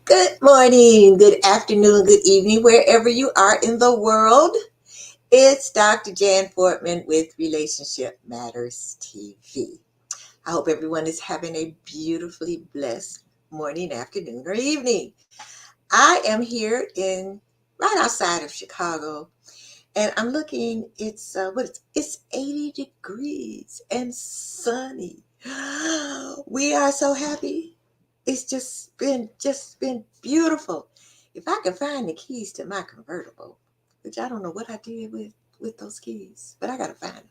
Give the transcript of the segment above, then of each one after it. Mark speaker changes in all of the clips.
Speaker 1: Good morning, good afternoon, good evening, wherever you are in the world. It's Dr. Jan Fortman with Relationship Matters TV. I hope everyone is having a beautifully blessed morning, afternoon, or evening. I am here in right outside of Chicago, and I'm looking. It's 80 degrees and sunny. We are so happy. It's just been beautiful. If I could find the keys to my convertible, which I don't know what I did with those keys, but I gotta find them.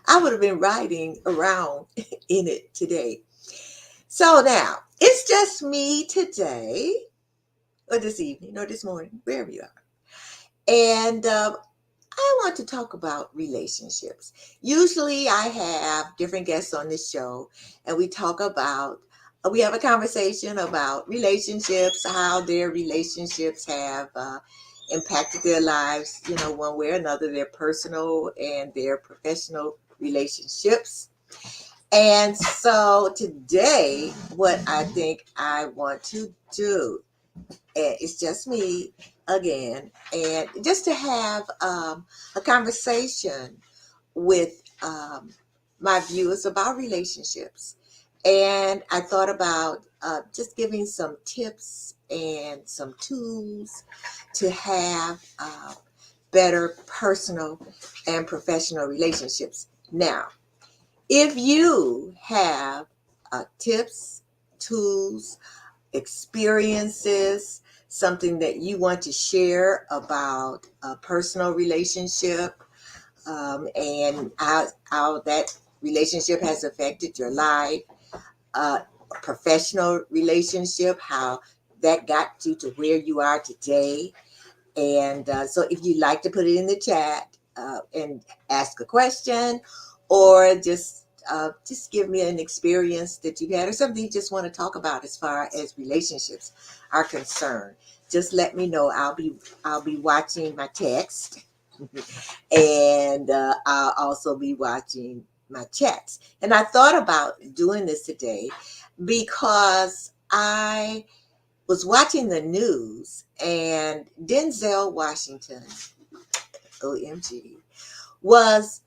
Speaker 1: I would have been riding around in it today. So now it's just me today, or this evening, or this morning, wherever you are, and I want to talk about relationships. Usually, I have different guests on this show, and we have a conversation about relationships, how their relationships have impacted their lives, one way or another, their personal and their professional relationships. And so today, what I think I want to do, it's just me again, and just to have a conversation with my viewers about relationships. And I thought about just giving some tips and some tools to have better personal and professional relationships. Now, if you have tips, tools, experiences, something that you want to share about a personal relationship, and how that relationship has affected your life, a professional relationship, how that got you to where you are today. And so if you'd like to put it in the chat and ask a question, or just give me an experience that you've had, or something you just want to talk about as far as relationships are concerned, just let me know. I'll be watching my text, and I'll also be watching my chats. And I thought about doing this today because I was watching the news, and Denzel Washington, OMG, was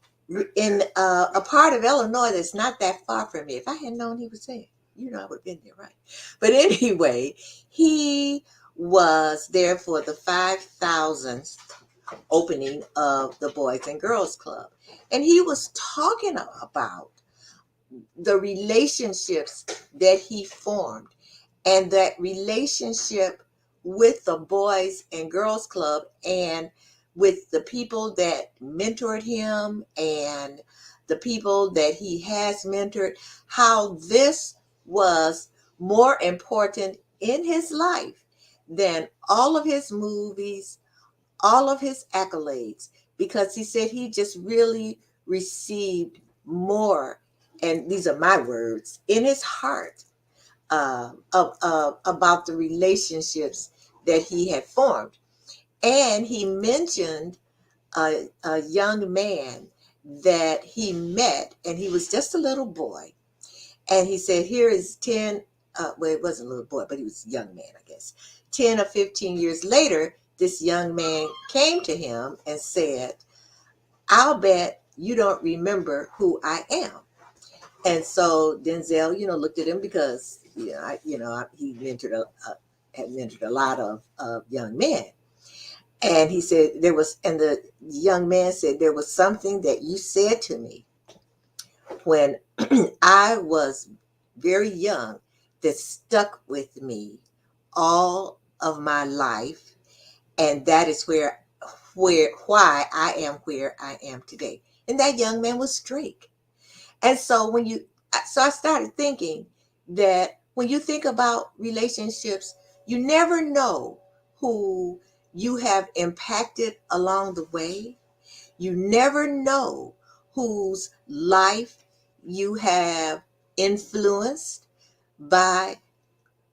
Speaker 1: in a part of Illinois that's not that far from me. If I had known he was there, I would have been there, right? But anyway, he was there for the 5,000th opening of the Boys and Girls Club. And he was talking about the relationships that he formed, and that relationship with the Boys and Girls Club, and with the people that mentored him and the people that he has mentored, how this was more important in his life than all of his movies, all of his accolades, because he said he just really received more, and these are my words, in his heart, about the relationships that he had formed. And he mentioned a young man that he met, and he was just a little boy. And he said, here is 10, well, it wasn't a little boy, but he was a young man, I guess. 10 or 15 years later, this young man came to him and said, I'll bet you don't remember who I am. And so Denzel, looked at him because, he had mentored a lot of young men. And he said, and the young man said, there was something that you said to me when I was very young that stuck with me all of my life. And that is why I am where I am today. And that young man was Drake. And so I started thinking that when you think about relationships, you never know who you have impacted along the way. You never know whose life you have influenced by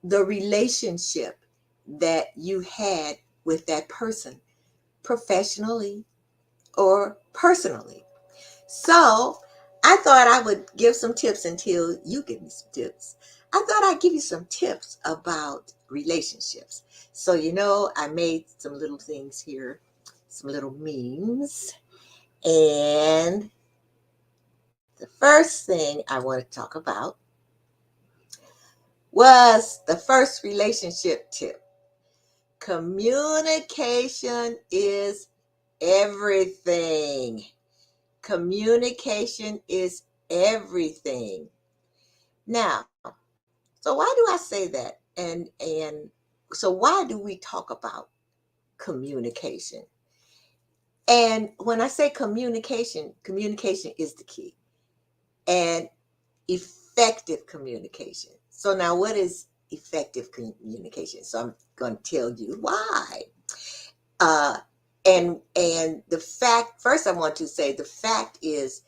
Speaker 1: the relationship that you had with that person, professionally or personally. So I thought I would give some tips until you give me some tips. I thought I'd give you some tips about relationships. So, I made some little things here, some little memes. And the first thing I want to talk about was the first relationship tip. Communication is everything. Communication is everything. Now, so why do I say that? And so why do we talk about communication? And when I say communication, communication is the key. And effective communication. So now what is effective communication? So I'm going to tell you why. Uh, and the fact, first I want to say the fact is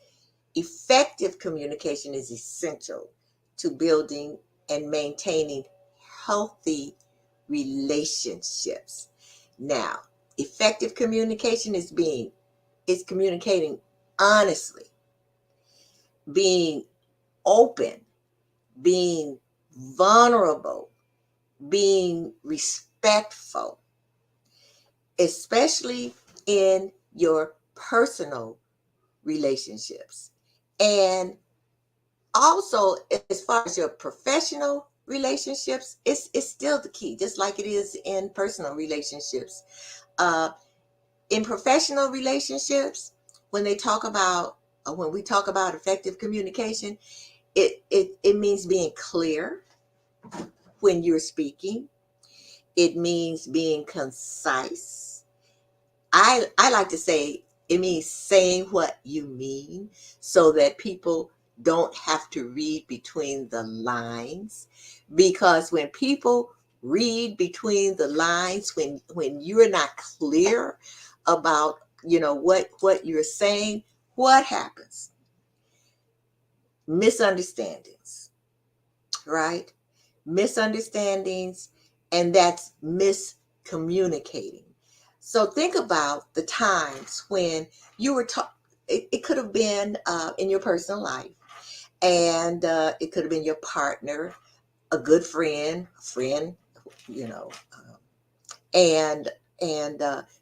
Speaker 1: effective communication is essential to building and maintaining healthy relationships. Now, effective communication is communicating honestly, being open, being vulnerable, being respectful, especially in your personal relationships. And also, as far as your professional relationships, it's still the key, just like it is in personal relationships. Uh, in professional relationships, when they talk about, when we talk about effective communication, it means being clear when you're speaking. It means being concise. I like to say it means saying what you mean so that people don't have to read between the lines. Because when people read between the lines, when you're not clear about what you're saying, what happens? Misunderstandings, right? Misunderstandings, and that's miscommunicating. So think about the times when you were talking. It could have been in your personal life, and it could have been your partner, a good friend, you know, uh, and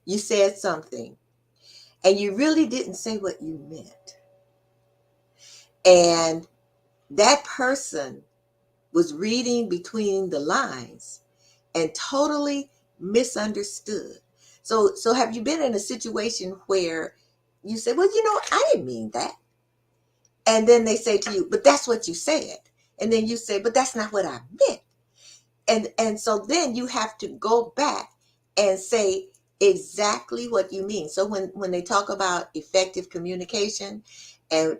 Speaker 1: you said something, and you really didn't say what you meant, and that person was reading between the lines and totally misunderstood. So have you been in a situation where you say, well, I didn't mean that. And then they say to you, but that's what you said. And then you say, but that's not what I meant. And so then you have to go back and say exactly what you mean. So when they talk about effective communication and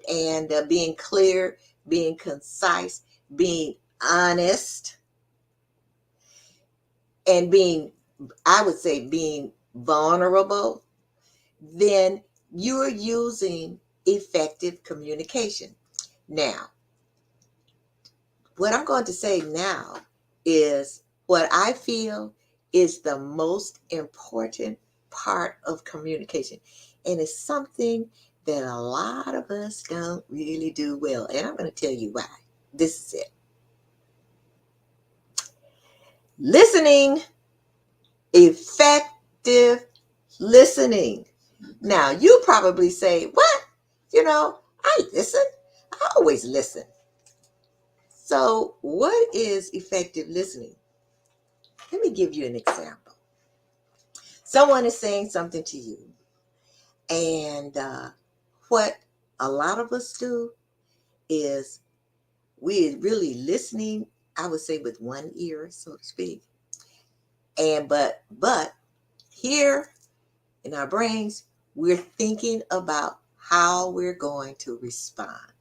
Speaker 1: being clear, being concise, being honest, and being, I would say, being vulnerable, then you're using effective communication. Now, what I'm going to say now is what I feel is the most important part of communication. And it's something that a lot of us don't really do well. And I'm going to tell you why. This is it. Listening, effective listening. Now, you probably say, what? I listen. I always listen. So, what is effective listening? Let me give you an example. Someone is saying something to you, and what a lot of us do is we're really listening, I would say, with one ear, so to speak. And but here in our brains, we're thinking about how we're going to respond.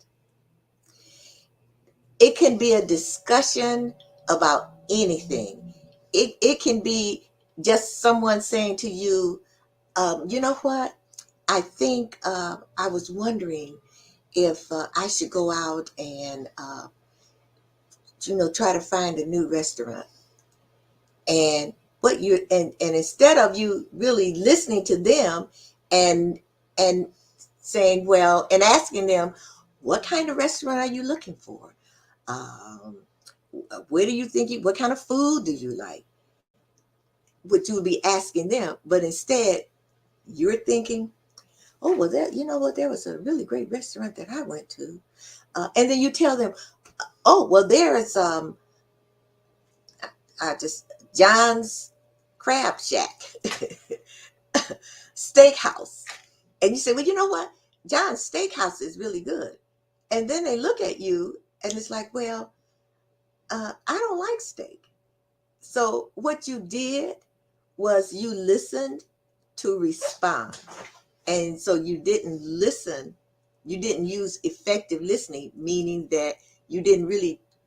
Speaker 1: It can be a discussion about anything. It can be just someone saying to you, you know what? I think I was wondering if I should go out and, try to find a new restaurant. And and instead of you really listening to them and and saying, well, and asking them, What kind of restaurant are you looking for? Um, where do you think what kind of food do you like? What you would be asking them, but instead you're thinking, oh, well, there, you know what, there was a really great restaurant that I went to. And then you tell them, oh, well, there's just John's Crab Shack Steakhouse. And you say, well, you know what? John's Steakhouse is really good. And then they look at you and it's like, well, I don't like steak. So what you did was you listened to respond. And so you didn't listen, you didn't use effective listening, meaning that you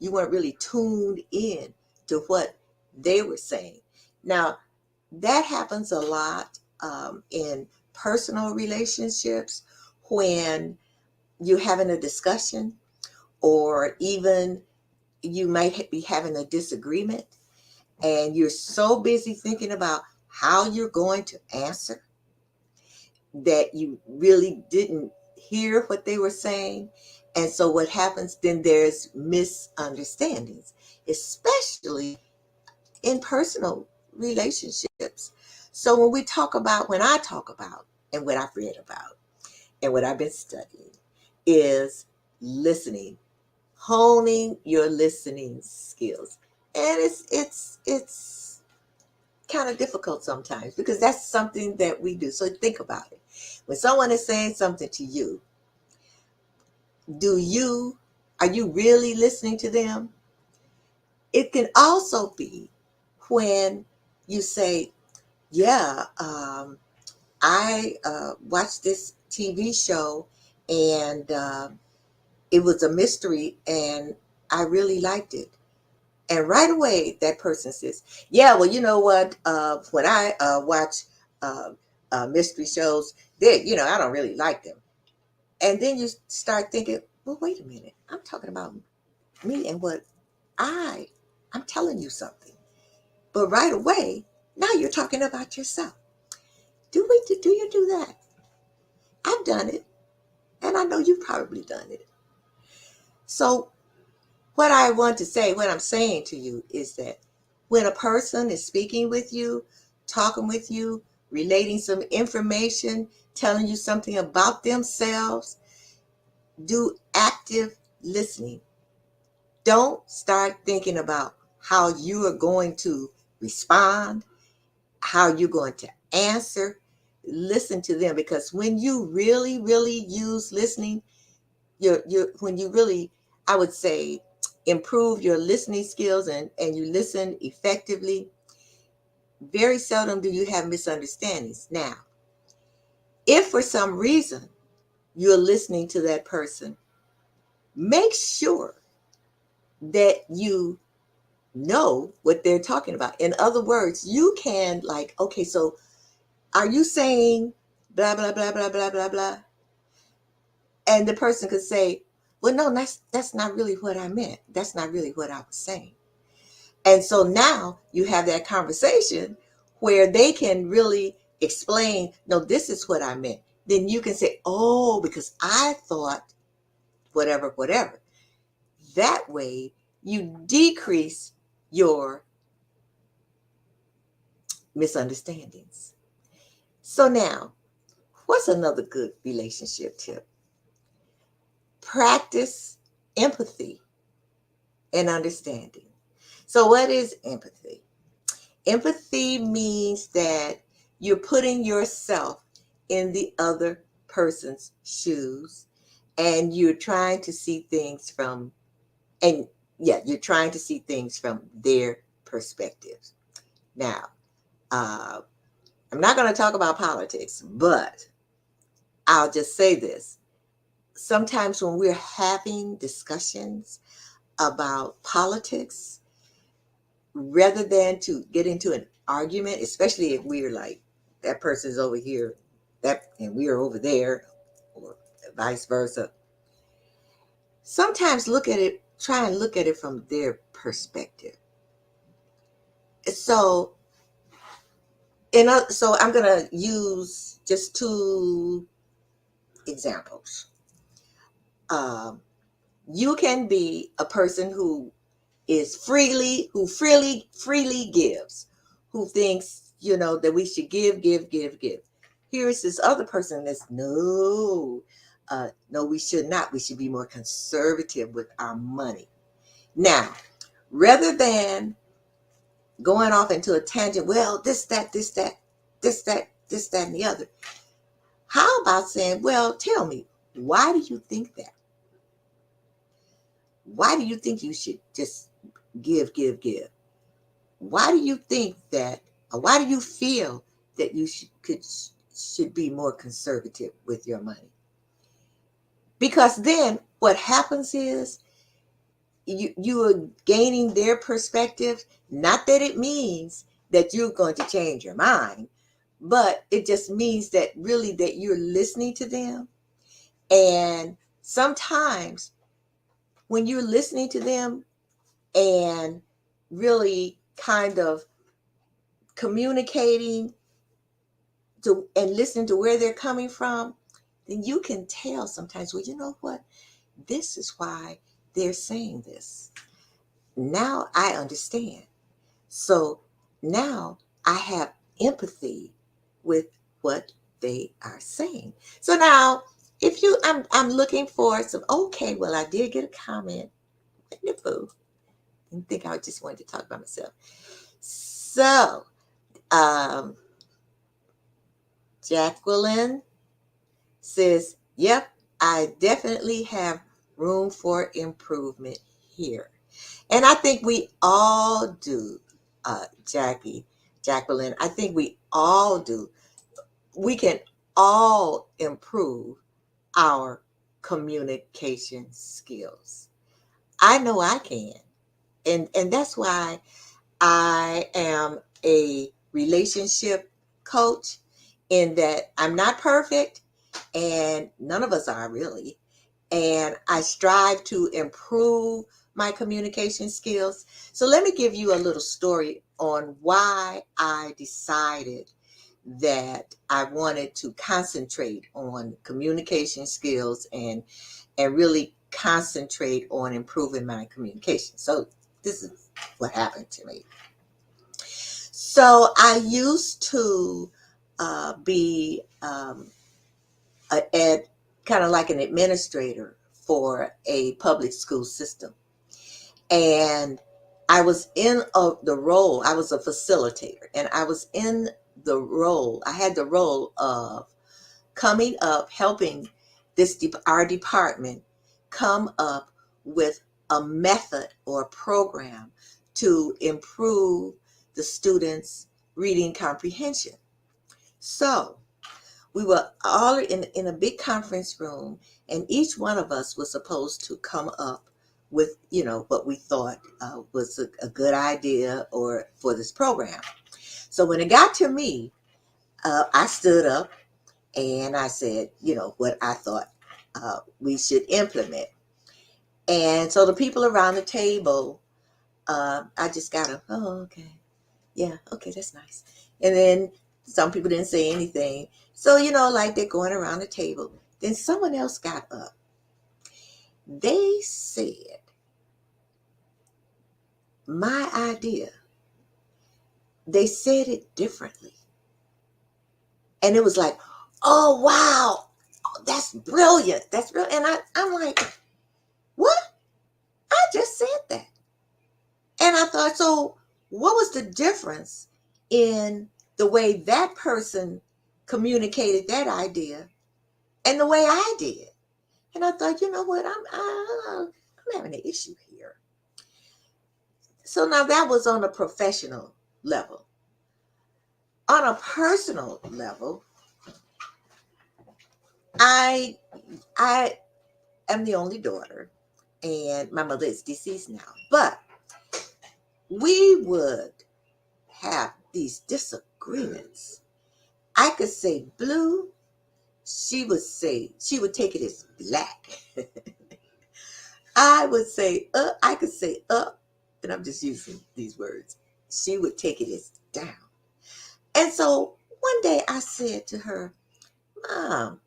Speaker 1: weren't really tuned in to what they were saying. Now, that happens a lot in personal relationships when you're having a discussion, or even you might be having a disagreement, and you're so busy thinking about how you're going to answer that you really didn't hear what they were saying. And so what happens then, there's misunderstandings, especially in personal relationships. So when I talk about, and what I've read about and what I've been studying is listening, honing your listening skills. And it's kind of difficult sometimes because that's something that we do. So think about it. When someone is saying something to you, are you really listening to them? It can also be when you say, yeah, I watched this TV show, and it was a mystery and I really liked it. And right away, that person says, yeah, well, you know what? When I watch uh, mystery shows, I don't really like them. And then you start thinking, well, wait a minute. I'm talking about me and what I, I'm telling you something. But right away, now you're talking about yourself. Do you do that? I've done it. And I know you've probably done it. So what I'm saying to you is that when a person is speaking with you, talking with you, relating some information, telling you something about themselves, do active listening. Don't start thinking about how you are going to respond, how you're going to answer. Listen to them, because when you really, really use listening, when you really, I would say, improve your listening skills, and you listen effectively, very seldom do you have misunderstandings. Now, if for some reason you're listening to that person, make sure that you know what they're talking about. In other words, you can, like, okay, so are you saying blah, blah, blah, blah, blah, blah, blah? And the person could say, well, no, that's not really what I meant. That's not really what I was saying. And so now you have that conversation where they can really explain, no, this is what I meant. Then you can say, oh, because I thought whatever, whatever. That way you decrease your misunderstandings. So now, what's another good relationship tip? Practice empathy and understanding. So what is empathy? Empathy means that you're putting yourself in the other person's shoes, and you're trying to see things from, and yeah, you're trying to see things from their perspectives. Now, uh, I'm not going to talk about politics, but I'll just say this. Sometimes when we're having discussions about politics, rather than to get into an argument, especially if we're like, that person's over here, and we are over there, or vice versa. Sometimes try and look at it from their perspective. So, so I'm gonna use just two examples. Um, you can be a person who freely gives, who thinks, that we should give, give, give, give. Here's this other person that's no, we should not. We should be more conservative with our money. Now, rather than going off into a tangent, well, this, that, and the other, how about saying, well, tell me, why do you think that? Why do you think you should just give, give, give? Why do you think that, or why do you feel that you should be more conservative with your money? Because then what happens is you are gaining their perspective. Not that it means that you're going to change your mind, but it just means that really that you're listening to them. And sometimes when you're listening to them and really kind of communicating to and listening to where they're coming from, then you can tell sometimes, well, you know what? This is why they're saying this. Now I understand. So now I have empathy with what they are saying. So now if I'm looking for some, okay, well, I did get a comment. Wonderful. I didn't think I just wanted to talk about myself. So, um, Jacqueline says, yep, I definitely have room for improvement here. And I think we all do, Jacqueline. I think we all do. We can all improve our communication skills. I know I can. And that's why I am a relationship coach, in that I'm not perfect, and none of us are really. And I strive to improve my communication skills. So let me give you a little story on why I decided that I wanted to concentrate on communication skills and really concentrate on improving my communication. So this is what happened to me. So I used to be kind of like an administrator for a public school system. And I was in the role, I was a facilitator, and I was in the role, I had the role of coming up, helping our department come up with a method or a program to improve the students' reading comprehension. So we were all in a big conference room, and each one of us was supposed to come up with, what we thought was a good idea or for this program. So when it got to me, I stood up and I said, what I thought we should implement. And so the people around the table, I just got to, oh, okay. Yeah, okay, that's nice. And then some people didn't say anything. So, like they're going around the table. Then someone else got up. They said, my idea. They said it differently. And it was like, oh, wow, oh, that's brilliant. That's brilliant. And I'm like, what? I just said that. And I thought, so what was the difference in the way that person communicated that idea and the way I did? And I thought, you know what, I'm having an issue here. So now that was on a professional level. On a personal level, I I am the only daughter, and my mother is deceased now. But we would have these disagreements. I could say blue, she would take it as black. I could say up, and I'm just using these words. She would take it as down. And so one day I said to her, Mom,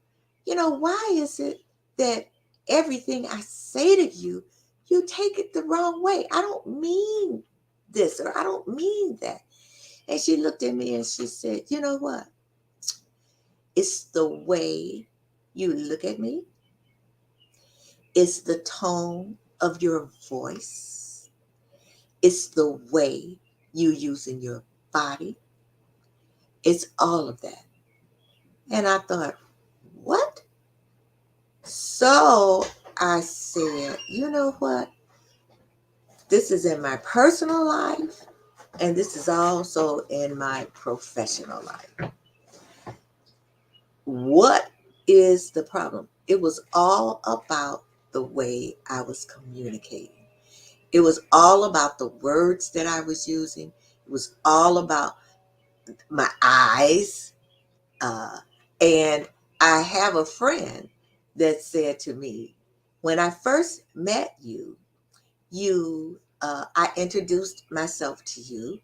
Speaker 1: why is it that everything I say to you, you take it the wrong way. I don't mean this or I don't mean that. And she looked at me and she said, you know what? It's the way you look at me, it's the tone of your voice, it's the way you using your body, it's all of that. And I thought, what? So I said, you know what? This is in my personal life, and this is also in my professional life. What is the problem? It was all about the way I was communicating. It was all about the words that I was using. It was all about my eyes. And I have a friend that said to me, when I first met you, I introduced myself to you,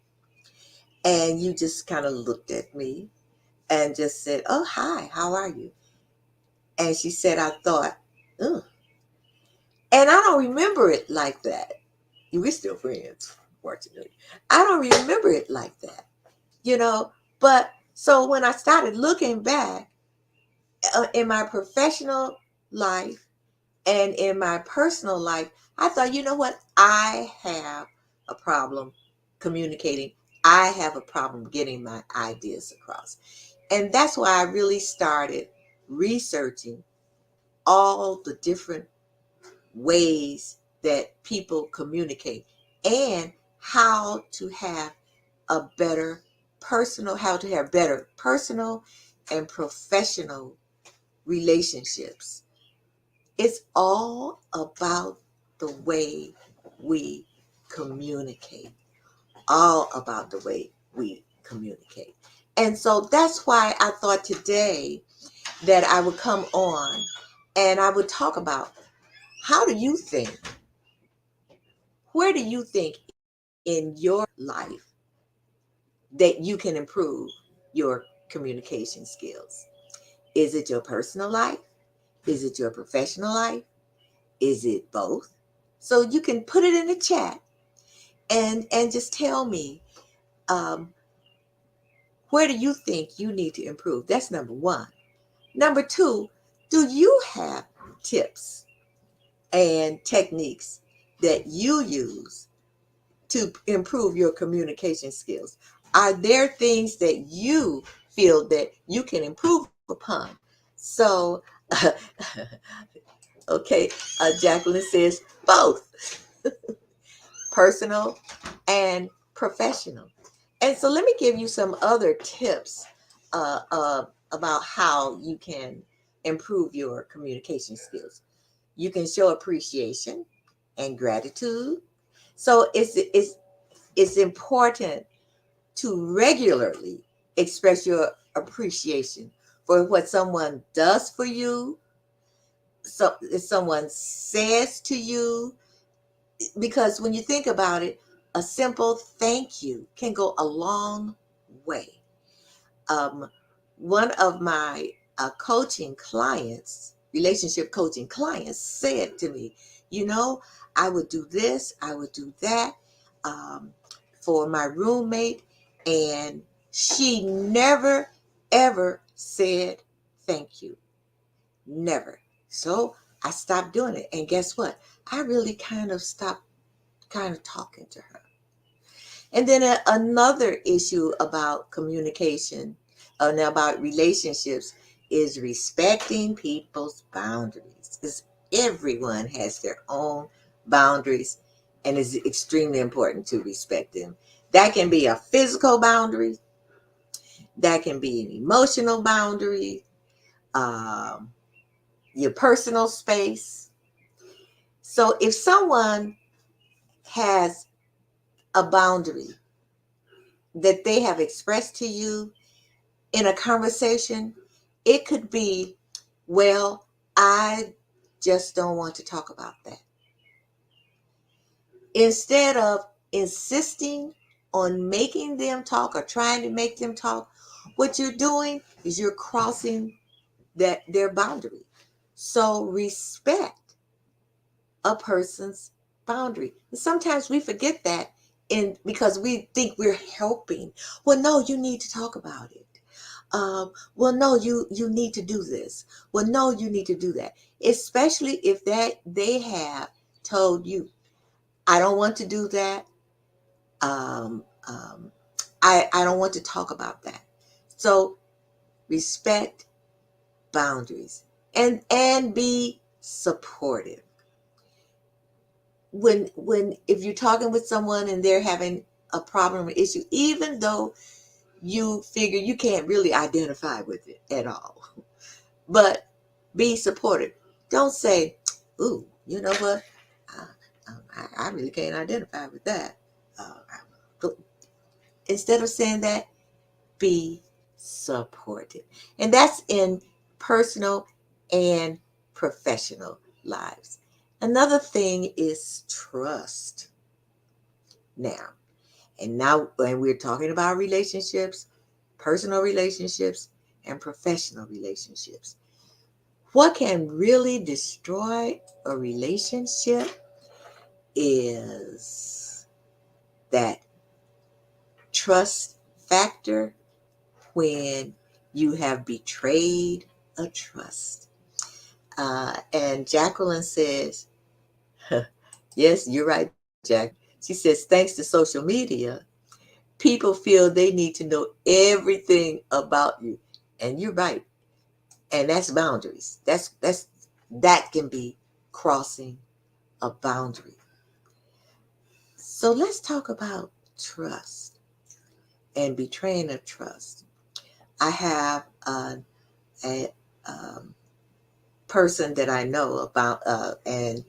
Speaker 1: and you just kind of looked at me and just said, "Oh, hi, how are you?" And she said, I thought, ugh. And I don't remember it like that. We're still friends, fortunately. I don't remember it like that, you know. But so when I started looking back in my professional life and in my personal life, I thought, you know what? I have a problem communicating. I have a problem getting my ideas across. And that's why I really started researching all the different ways that people communicate and how to have how to have better personal and professional relationships. It's all about the way we communicate, all about the way we communicate. And so that's why I thought today that I would come on and I would talk about, how do you think, where do you think in your life that you can improve your communication skills? Is it your personal life? Is it your professional life? Is it both? So you can put it in the chat and just tell me, um, where do you think you need to improve? That's number one. Number two, do you have tips and techniques that you use to improve your communication skills? Are there things that you feel that you can improve upon? So, okay, Jacqueline says both personal and professional. And so, let me give you some other tips about how you can improve your communication skills. You can show appreciation and gratitude. So, it's important to regularly express your appreciation for what someone does for you, so if someone says to you, because when you think about it, a simple thank you can go a long way. um, One of my coaching clients, relationship coaching clients, said to me, you know, I would do this, I would do that, um, for my roommate, and she never, ever said thank you. Never. So I stopped doing it. And guess what? I really kind of stopped talking to her. And then another issue about communication and about relationships is respecting people's boundaries. Because everyone has their own boundaries, and it's extremely important to respect them. That can be a physical boundary, that can be an emotional boundary, um, your personal space. So if someone has a boundary that they have expressed to you in a conversation, it could be, well, I just don't want to talk about that. Instead of insisting on making them talk or trying to make them talk, what you're doing is you're crossing their boundary. So respect a person's boundary. And sometimes we forget that because we think we're helping. Well, no, you need to talk about it. Well, no, you need to do this. Well, no, you need to do that. Especially if that they have told you, I don't want to do that. Um, um, I don't want to talk about that. So respect boundaries and be supportive. When if you're talking with someone and they're having a problem or issue, even though you figure you can't really identify with it at all, but be supportive. Don't say, "Ooh, you know what? I really can't identify with that." Uh, Instead of saying that, be supportive, and that's in personal and professional lives. Another thing is trust. Now, now when we're talking about relationships, personal relationships, and professional relationships, what can really destroy a relationship is that trust factor when you have betrayed a trust. And Jacqueline says, yes, you're right, Jack. She says, thanks to social media, people feel they need to know everything about you. And you're right. And that's boundaries. That can be crossing a boundary. So let's talk about trust and betraying a trust. I have a person that I know about, and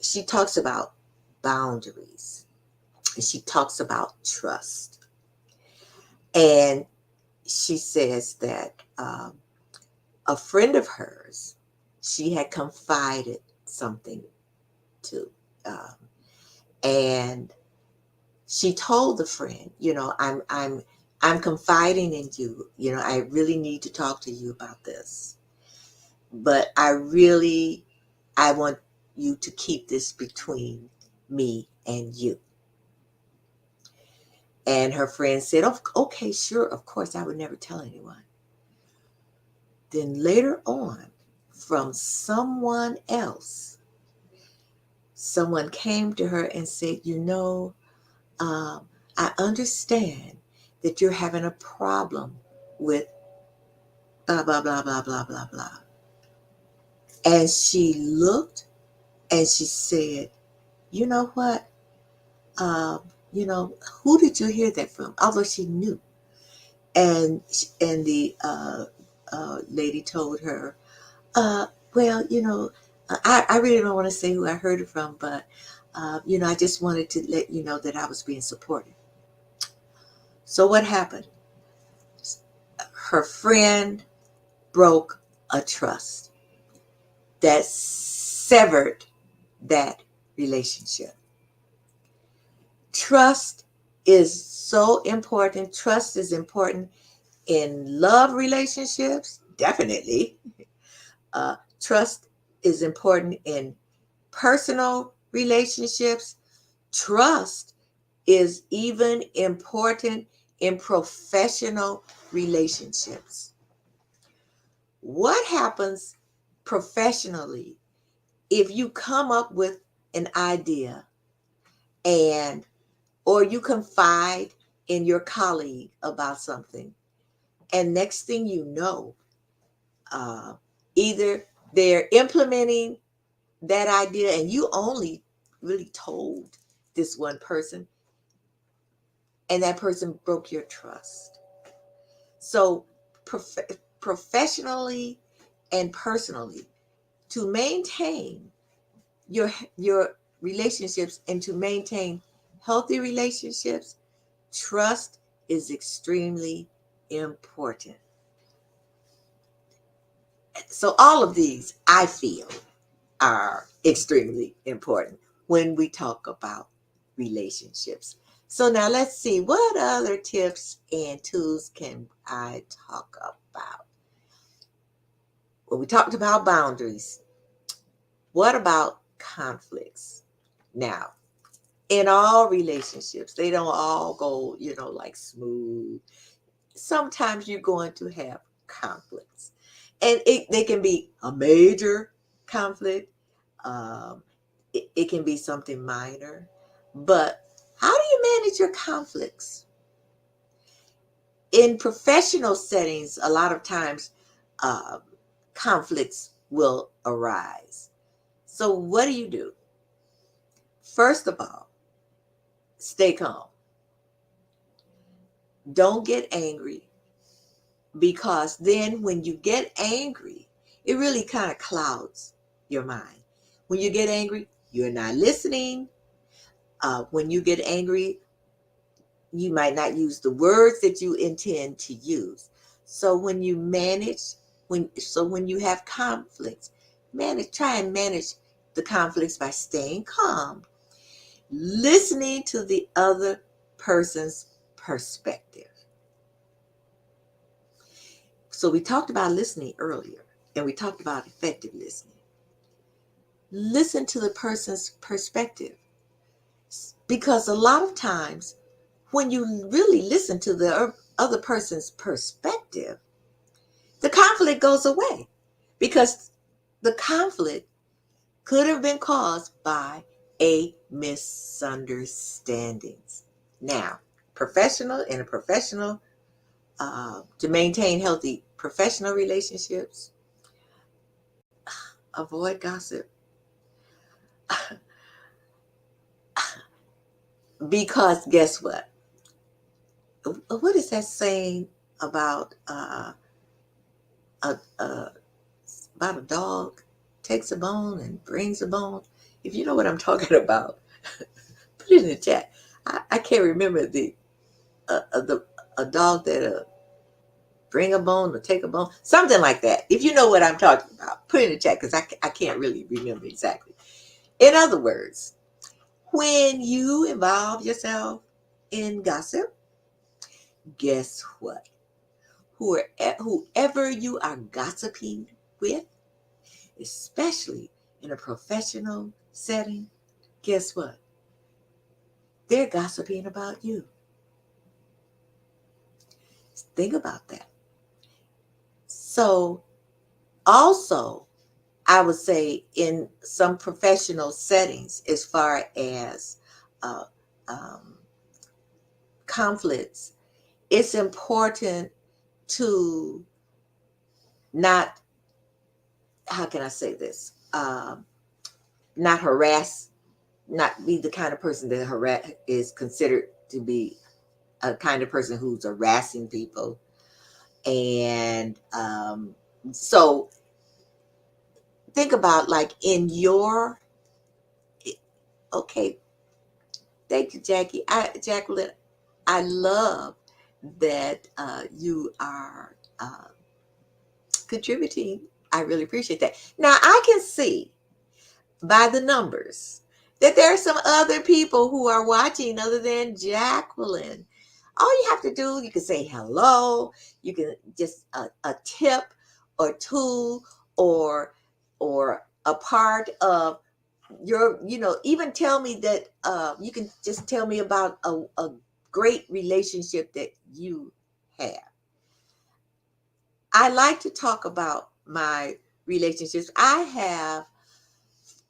Speaker 1: she talks about boundaries. And she talks about trust. And she says that a friend of hers, she had confided something to. Um, and she told the friend, I'm confiding in you. I really need to talk to you about this. But I want you to keep this between me and you. And her friend said, oh, okay, sure, of course, I would never tell anyone. Then later on, from someone else, someone came to her and said, I understand that you're having a problem with blah, blah, blah, blah, blah, blah, blah. And she looked and she said, you know what? Um, who did you hear that from? Although she knew. And the lady told her, well, I really don't want to say who I heard it from, but, I just wanted to let you know that I was being supported. So what happened? Her friend broke a trust that severed that relationship. Trust is so important. Trust is important in love relationships, definitely. Trust is important in personal relationships. Trust is even important in professional relationships. What happens professionally if you come up with an idea and or you confide in your colleague about something, and next thing you know, uh, either they're implementing that idea and you only really told this one person, and that person broke your trust. So professionally and personally, to maintain your relationships and to maintain healthy relationships, trust is extremely important. So all of these, I feel, are extremely important when we talk about relationships. So now let's see, what other tips and tools can I talk about? Well, we talked about boundaries. What about conflicts. Now, in all relationships, they don't all go, like smooth. Sometimes you're going to have conflicts. And they can be a major conflict. It can be something minor. But how do you manage your conflicts? In professional settings, a lot of times uh, conflicts will arise. So what do? First of all, stay calm. Don't get angry, because then when you get angry, it really kind of clouds your mind. When you get angry, you're not listening. When you get angry, you might not use the words that you intend to use. So when you when you have conflicts, try and manage the conflicts by staying calm, listening to the other person's perspective. So we talked about listening earlier, and we talked about effective listening. Listen to the person's perspective, because a lot of times when you really listen to the other person's perspective, the conflict goes away, because the conflict could have been caused by a misunderstandings. Now, in a professional, to maintain healthy professional relationships, avoid gossip. Because guess what? What is that saying about a, a about a dog takes a bone and brings a bone? If you know what I'm talking about, put it in the chat. I can't remember the a dog that bring a bone or take a bone, something like that. If you know what I'm talking about, put it in the chat, because I can't really remember exactly. In other words, when you involve yourself in gossip, guess what? Whoever you are gossiping with, especially in a professional setting, guess what? They're gossiping about you. Think about that. So, also, I would say in some professional settings, as far as uh, um, conflicts, it's important to not, how can I say this? Not harass, not be the kind of person that is considered to be a kind of person who's harassing people. And so think about, like, in your, okay, thank you, Jacqueline. I love that you are contributing. I really appreciate that. Now, I can see by the numbers that there are some other people who are watching other than Jacqueline. All you have to do, you can say hello, you can just a tip or two, or a part of your, even tell me that you can just tell me about a great relationship that you have. I like to talk about my relationships. I have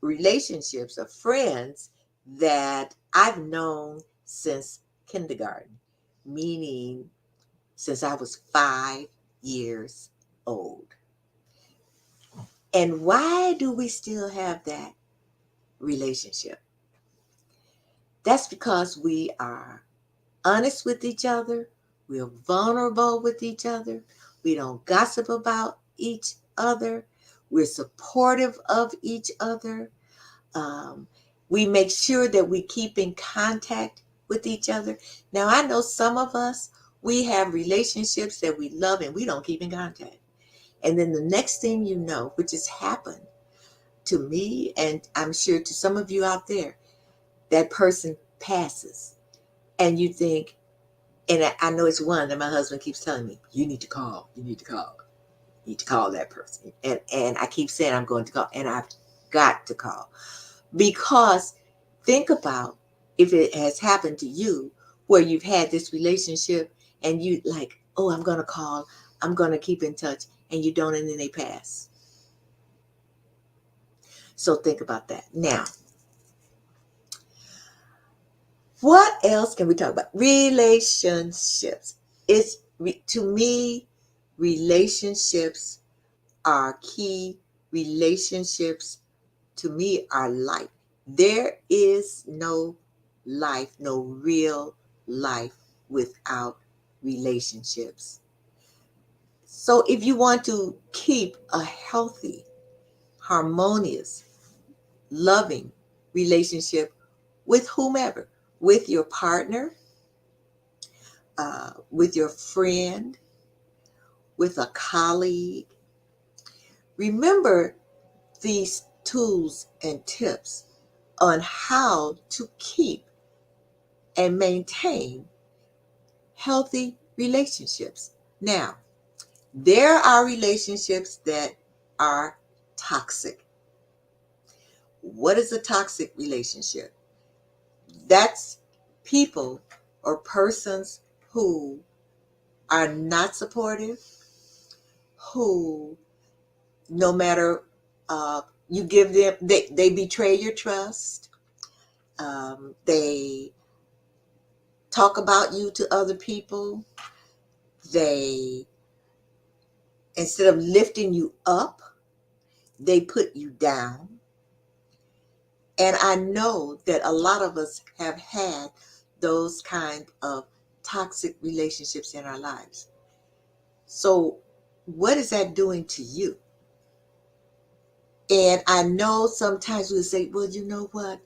Speaker 1: relationships of friends that I've known since kindergarten, meaning since I was 5 years old. And why do we still have that relationship? That's because we are honest with each other. We're vulnerable with each other. We don't gossip about each other. We're supportive of each other. Um, we make sure that we keep in contact with each other. Now, I know some of us, we have relationships that we love and we don't keep in contact. And then the next thing you know, which has happened to me, and I'm sure to some of you out there, that person passes. And you think, and I know it's one that my husband keeps telling me, you need to call, you need to call, you need to call that person. And I keep saying I'm going to call, and I've got to call. Because think about if it has happened to you where you've had this relationship and you like, oh, I'm going to call, I'm going to keep in touch, and you don't, and then they pass. So think about that. Now, what else can we talk about? Relationships. To me, relationships are key. Relationships to me are life. There is no life, no real life without relationships. So if you want to keep a healthy, harmonious, loving relationship with whomever, with your partner, with your friend, with a colleague, remember these tools and tips on how to keep and maintain healthy relationships. Now, there are relationships that are toxic. What is a toxic relationship? That's people or persons who are not supportive, who no matter you give them, they betray your trust. They talk about you to other people. They, instead of lifting you up, they put you down. And I know that a lot of us have had those kind of toxic relationships in our lives. So what is that doing to you? And I know sometimes we'll say, well, you know what?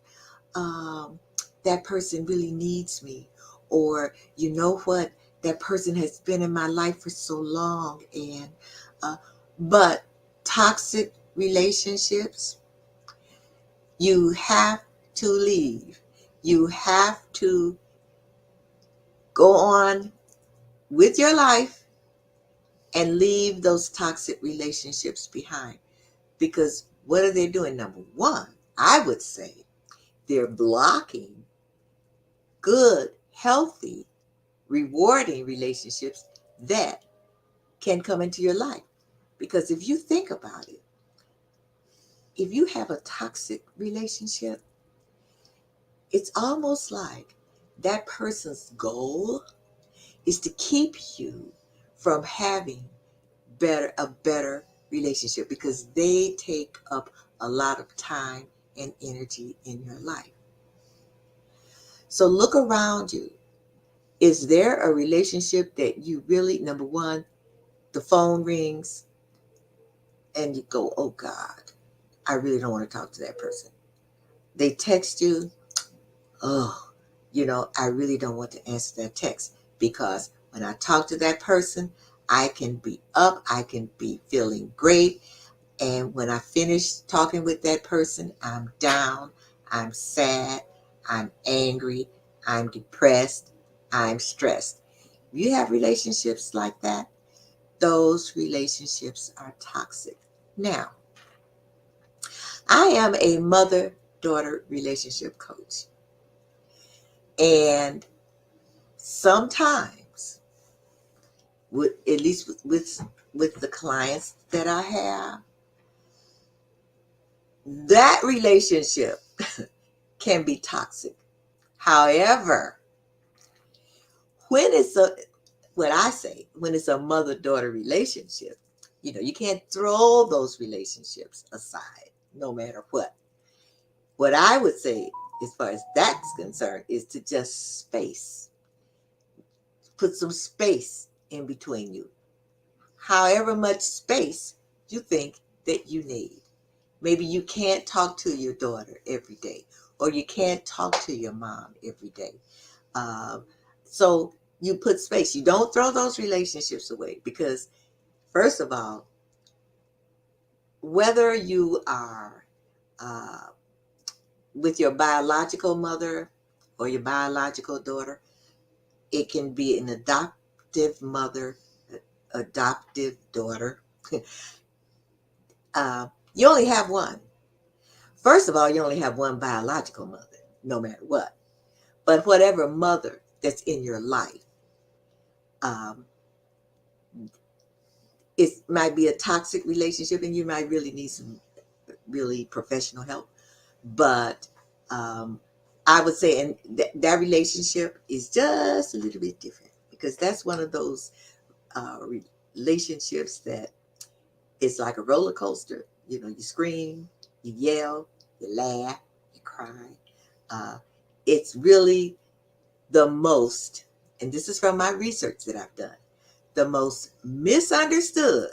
Speaker 1: Um, that person really needs me. Or, you know what? That person has been in my life for so long. And, but toxic relationships, you have to leave. You have to go on with your life and leave those toxic relationships behind. Because what are they doing? Number one, I would say they're blocking good, healthy, rewarding relationships that can come into your life. Because if you think about it, if you have a toxic relationship, it's almost like that person's goal is to keep you from having a better relationship because they take up a lot of time and energy in your life. So look around you. Is there a relationship that you really, number one, the phone rings and you go, oh God, I really don't want to talk to that person. They text you, oh, I really don't want to answer that text because when I talk to that person, I can be up, I can be feeling great. And when I finish talking with that person, I'm down, I'm sad, I'm angry, I'm depressed, I'm stressed. You have relationships like that, those relationships are toxic. Now, I am a mother-daughter relationship coach. And sometimes, at least with the clients that I have, that relationship can be toxic. However, when it's when it's a mother-daughter relationship, you can't throw those relationships aside no matter what. What I would say, as far as that's concerned, is to just put some space in between you. However much space you think that you need. Maybe you can't talk to your daughter every day, or you can't talk to your mom every day. Um, so you put space. You don't throw those relationships away because, first of all, whether you are uh, with your biological mother or your biological daughter, it can be an adoptive mother, adoptive daughter. You only have one. First of all, you only have one biological mother, no matter what. But whatever mother that's in your life, um, it might be a toxic relationship and you might really need some really professional help. But um, I would say, and that relationship is just a little bit different because that's one of those uh, relationships that it's like a roller coaster. You know, you scream, you yell, you laugh, you cry. Uh, it's really the most, and this is from my research that I've done, the most misunderstood,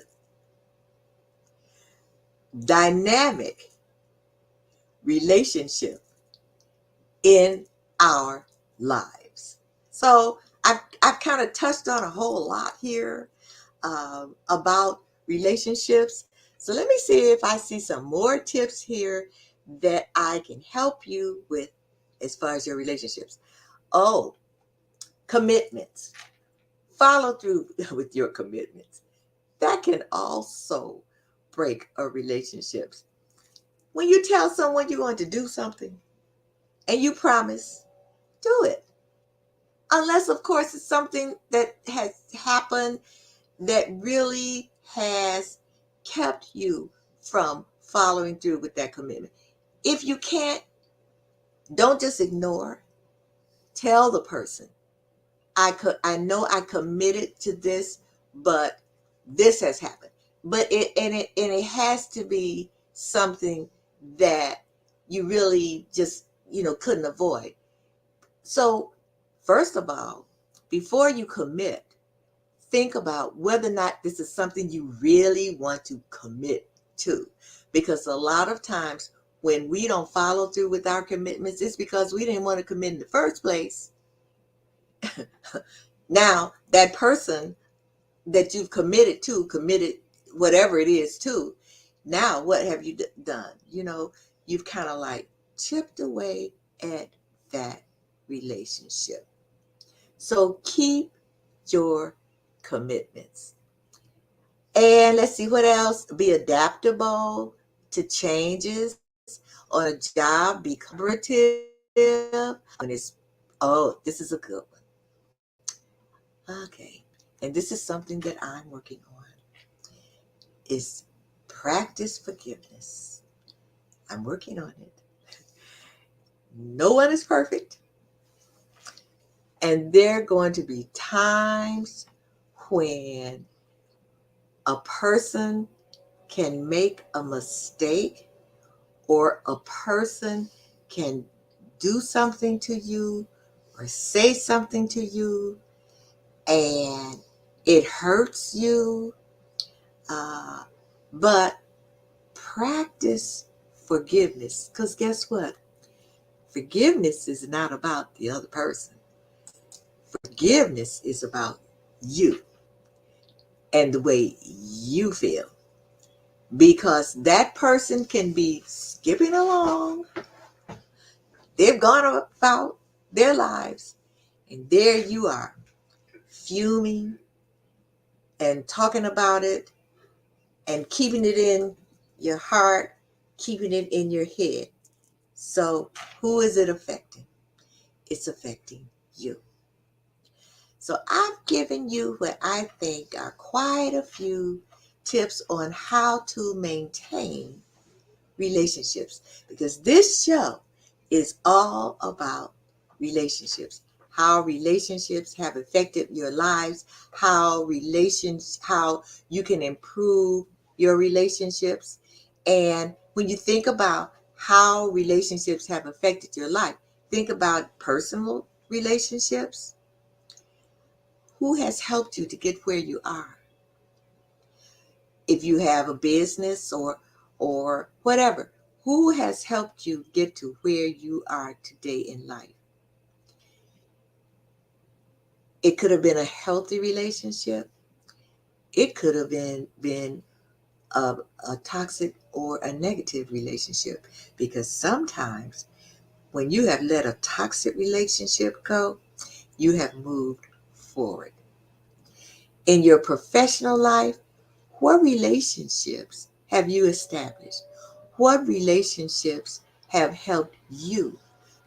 Speaker 1: dynamic relationship in our lives. So I've kind of touched on a whole lot here about relationships. So let me see if I see some more tips here that I can help you with as far as your relationships. Oh, commitments. Follow through with your commitments. That can also break a relationship. When you tell someone you're going to do something and you promise, do it. Unless, of course, it's something that has happened that really has kept you from following through with that commitment. If you can't, don't just ignore. Tell the person, I know I committed to this, but this has happened. But it has to be something that you really just, couldn't avoid. So, first of all, before you commit, think about whether or not this is something you really want to commit to. Because a lot of times when we don't follow through with our commitments, it's because we didn't want to commit in the first place. Now, that person that you've committed whatever it is to, now what have you done? You've kind of like chipped away at that relationship. So keep your commitments. And let's see what else. Be adaptable to changes on a job. Be collaborative. Oh, this is a good one. Okay. And this is something that I'm working on is practice forgiveness. I'm working on it. No one is perfect. And there are going to be times when a person can make a mistake or a person can do something to you or say something to you and it hurts you. Uh, but practice forgiveness because guess what? Forgiveness is not about the other person. Forgiveness is about you and the way you feel. Because that person can be skipping along, they've gone about their lives, and there you are, fuming and talking about it and keeping it in your heart, keeping it in your head. So, who is it affecting? It's affecting you. So I've given you what I think are quite a few tips on how to maintain relationships because this show is all about relationships, how relationships have affected your lives, how you can improve your relationships. And when you think about how relationships have affected your life, think about personal relationships. Who has helped you to get where you are? If you have a business or whatever, who has helped you get to where you are today in life? It could have been a healthy relationship. It could have been a, a toxic or a negative relationship because sometimes when you have let a toxic relationship go, you have moved forward. In your professional life, what relationships have you established? What relationships have helped you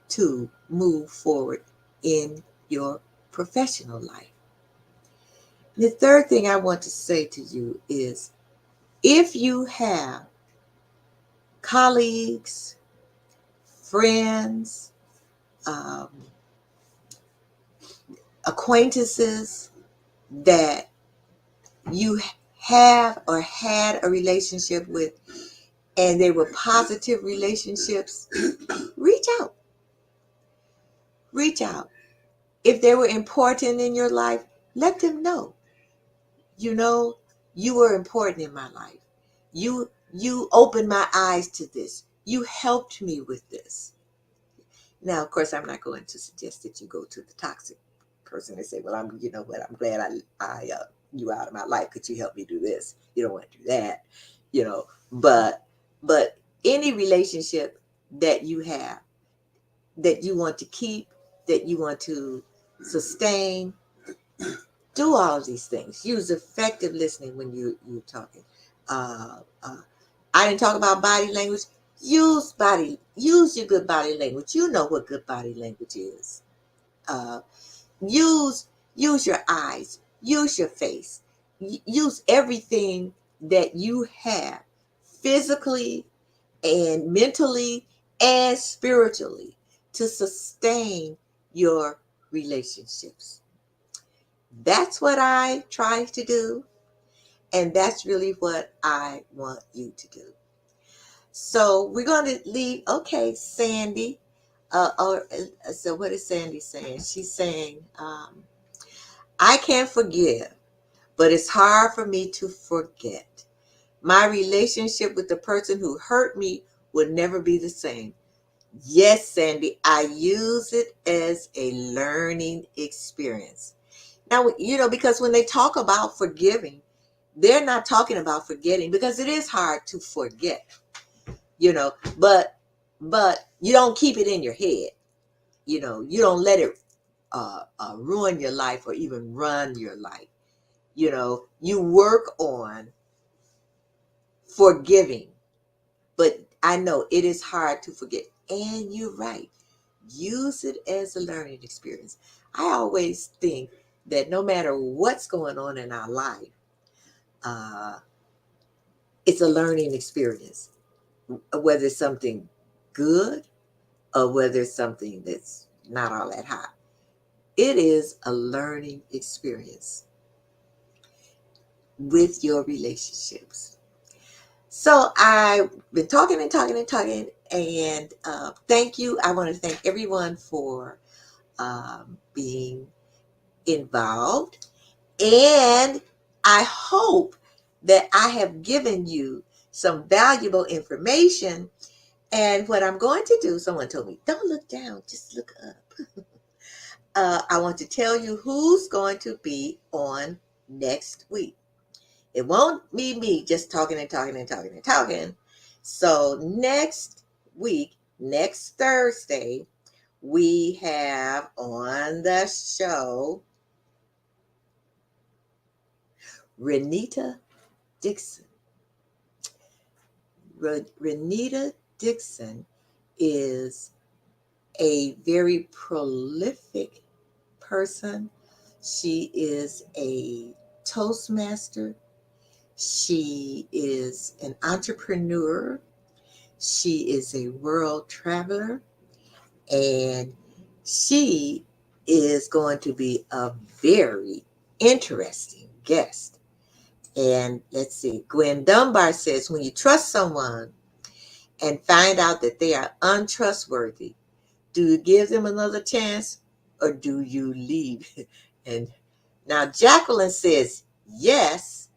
Speaker 1: to move forward in your professional life? The third thing I want to say to you is, if you have colleagues, friends, um, acquaintances that you have or had a relationship with, and they were positive relationships, reach out. Reach out. If they were important in your life, let them know. You know, you were important in my life. You opened my eyes to this. You helped me with this. Now, of course, I'm not going to suggest that you go to the toxic person and say, "Well, you know what? I'm glad you out of my life. Could you help me do this?" You don't want to do that, you know. But any relationship that you have, that you want to keep, that you want to sustain, do all of these things. Use effective listening when you're talking. Uh, uh, I didn't talk about body language. Use your good body language. You know what good body language is. Uh, use use your eyes. Use your face. Use everything that you have, physically and mentally and spiritually, to sustain your relationships. That's what I try to do, and that's really what I want you to do. So we're going to leave. Okay, Sandy. So what is Sandy saying? She's saying, I can forgive, but it's hard for me to forget. My relationship with the person who hurt me will never be the same. Yes, Sandy, I use it as a learning experience. Now, because when they talk about forgiving, they're not talking about forgetting, because it is hard to forget, but you don't keep it in your head. You don't let it ruin your life or even run your life. You work on forgiving, but I know it is hard to forget. And you're right. Use it as a learning experience. I always think that no matter what's going on in our life, uh, it's a learning experience, whether it's something good or whether it's something that's not all that hot. It is a learning experience with your relationships. So I've been talking and talking and talking, and thank you. I want to thank everyone for being involved, and I hope that I have given you some valuable information. And what I'm going to do, someone told me, don't look down, just look up. I want to tell you who's going to be on next week. It won't be me just talking and talking and talking and talking. So next week, next Thursday, we have on the show Renita Dixon. Renita Dixon is a very prolific person. She is a Toastmaster. She is an entrepreneur. She is a world traveler. And she is going to be a very interesting guest. And let's see, Gwen Dunbar says, when you trust someone and find out that they are untrustworthy, do you give them another chance or do you leave? And now Jacqueline says yes,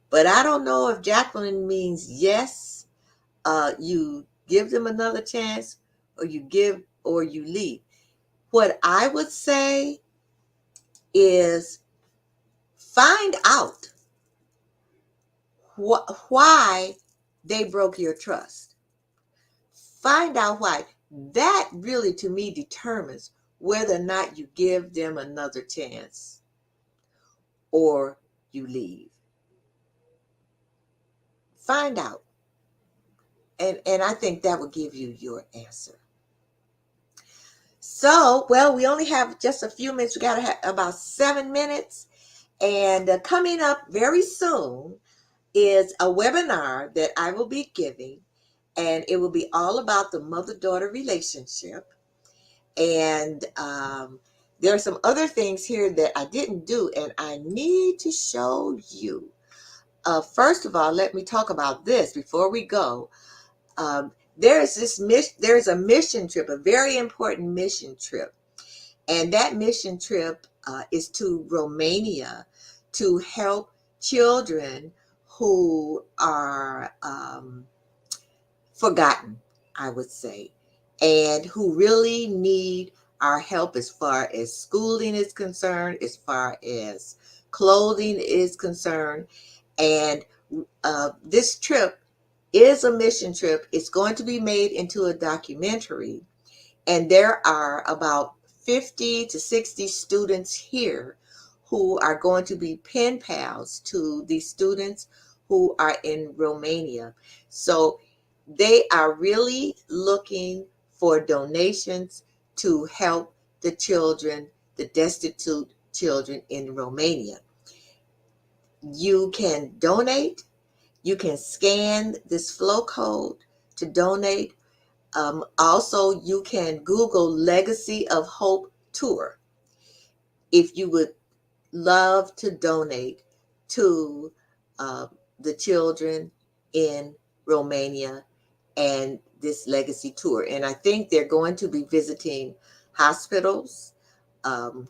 Speaker 1: but I don't know if Jacqueline means yes, you give them another chance, or you leave. What I would say is find out why they broke your trust. Find out why. That really, to me, determines whether or not you give them another chance or you leave. Find out And I think that will give you your answer. So, well, we only have just a few minutes. We got to have about 7 minutes. And coming up very soon is a webinar that I will be giving. And it will be all about the mother-daughter relationship. And there are some other things here that I didn't do, and I need to show you. First of all, let me talk about this before we go. There's a mission trip, a very important mission trip, and that mission trip is to Romania to help children who are forgotten, I would say, and who really need our help as far as schooling is concerned, as far as clothing is concerned. And this trip is a mission trip. It's going to be made into a documentary. And there are about 50 to 60 students here who are going to be pen pals to the students who are in Romania. So they are really looking for donations to help the children, the destitute children in Romania. You can donate. You can scan this flow code to donate. Also, you can Google Legacy of Hope Tour if you would love to donate to uh, the children in Romania and this legacy tour. And I think they're going to be visiting hospitals. Um,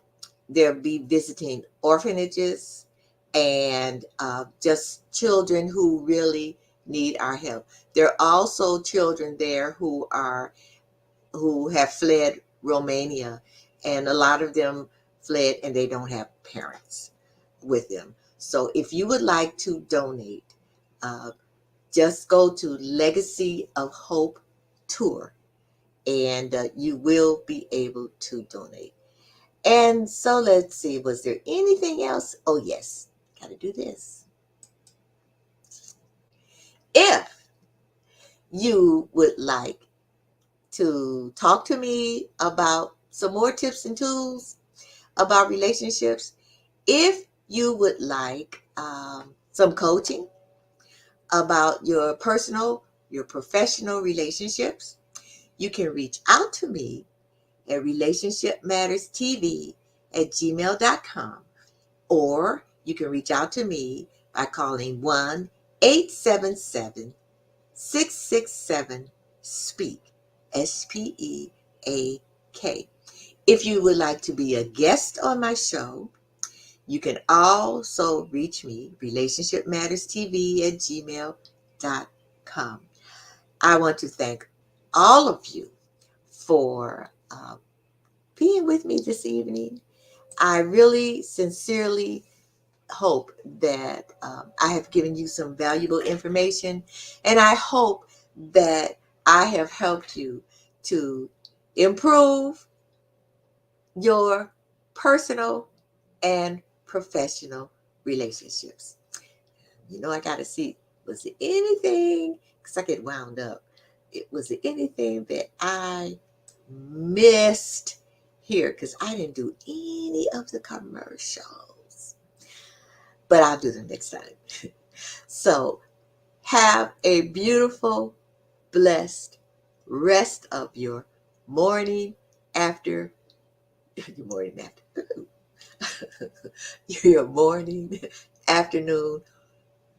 Speaker 1: they'll be visiting orphanages and just children who really need our help. There are also children there who have fled Romania, and a lot of them fled and they don't have parents with them. So if you would like to donate, just go to Legacy of Hope Tour, and you will be able to donate. And so let's see, was there anything else? Oh yes, gotta do this. If you would like to talk to me about some more tips and tools about relationships, if you would like some coaching about your personal, your professional relationships, you can reach out to me at relationshipmatterstv@gmail.com, or you can reach out to me by calling 1-877-667-SPEAK, SPEAK. If you would like to be a guest on my show, you can also reach me, relationshipmatterstv@gmail.com. I want to thank all of you for being with me this evening. I really sincerely hope that I have given you some valuable information, and I hope that I have helped you to improve your personal and professional relationships. I got to see, was there anything, because I get wound up, was there anything that I missed here? Because I didn't do any of the commercials, but I'll do them next time. So have a beautiful, blessed rest of your morning after, your morning after, your morning, afternoon,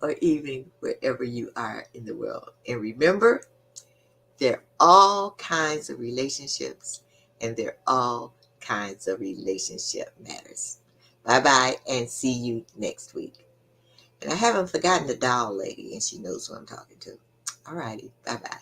Speaker 1: or evening, wherever you are in the world. And remember, there are all kinds of relationships, and there are all kinds of relationship matters. Bye-bye, and see you next week. And I haven't forgotten the doll lady, and she knows who I'm talking to. All righty, bye-bye.